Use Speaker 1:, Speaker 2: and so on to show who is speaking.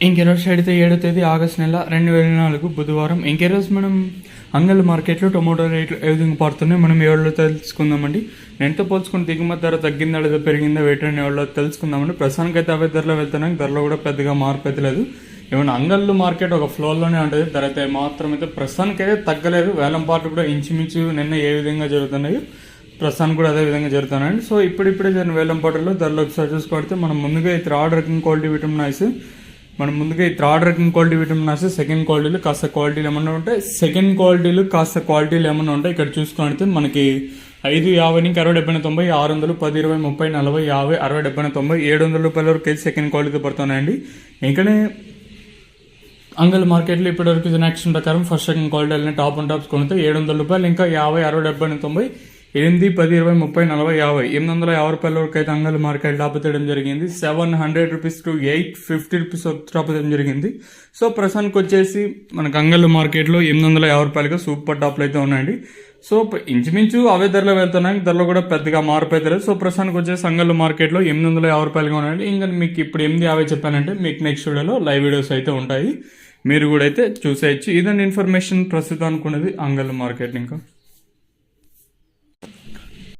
Speaker 1: ఇంకెరోజు అయితే 7వ తేదీ ఆగస్టు నెల 2024 బుధవారం. ఇంకెరోజు మనం అంగళ్ళ మార్కెట్లో టొమాటో రేట్లు ఏ విధంగా పడుతున్నాయి మనం ఎవరిలో తెలుసుకుందామండి. నేనుతో పోల్చుకుని దిగుమతి ధర తగ్గిందా లేదా పెరిగిందా వేటని ఎవరిలో తెలుసుకుందామండి. ప్రస్తుతానికి అయితే అవే ధరలో వెళ్తున్నాయి, ధరలో కూడా పెద్దగా మార్పు అయితే లేదు. ఏమైనా అంగళ్ళు మార్కెట్ ఒక ఫ్లోర్లోనే ఉంటుంది, ధర అయితే మాత్రం అయితే ప్రస్తుతానికి అయితే తగ్గలేదు. వేలం పాటలు కూడా ఇంచుమించు నిన్న ఏ విధంగా జరుగుతున్నాయో ప్రస్తుతానికి కూడా అదే విధంగా జరుగుతున్నాయండి. సో ఇప్పుడిప్పుడే జరిగిన వేలం పాటల్లో ధరలు ఒకసారి చూసుకొడితే మనం ముందుగా ఈ థర్డ్ రకం క్వాలిటీ విటమిన్ ఐస్ సెకండ్ క్వాలిటీలు కాస్త క్వాలిటీలు ఏమన్నా ఉంటాయి, సెకండ్ క్వాలిటీలు కాస్త క్వాలిటీలు ఏమన్నా ఉంటాయి. ఇక్కడ చూసుకుంటే మనకి 5, 50 నుంచి 60, 70, 90, 600, 10, 20, 30, 40, 50, 60, 70, 90, 700 రూపాయల వరకు అయితే సెకండ్ క్వాలిటీతో పడుతున్నాయండి. ఇంకనే అంగల్ మార్కెట్లో ఇప్పటివరకు నెక్స్ట్ ప్రకారం first second quality top and tops కొనితే 700 రూపాయలు, ఇంకా 50, 60, 70, 90, 8, 10, 20, 30, 40, 50, 850 రూపాయల వరకు అయితే అంగల్ మార్కెట్ టాప్ చేయడం జరిగింది. 700 రూపీస్ టు 850 రూపీస్ టాప్ చేయడం జరిగింది. సో ప్రస్తుతానికి వచ్చేసి మనకు అంగల్ మార్కెట్లో 850 రూపాయలుగా సూపర్ టాప్లు అయితే ఉన్నాయండి. సో ఇంచుమించు అవే ధరలో వెళ్తున్నాయి, ధరలో కూడా పెద్దగా మార్పు అయితే లేదు. సో ప్రస్తుతానికి వచ్చేసి అంగల్ మార్కెట్లో 850 రూపాయలుగా ఉన్నాయండి. ఇంకా మీకు ఇప్పుడు 850 చెప్పానంటే మీకు నెక్స్ట్ వీడియోలో లైవ్ వీడియోస్ అయితే ఉంటాయి, మీరు కూడా అయితే చూసేయచ్చు. ఇదండి ఇన్ఫర్మేషన్ ప్రస్తుతం అనుకున్నది అంగల్ మార్కెట్. ఇంకా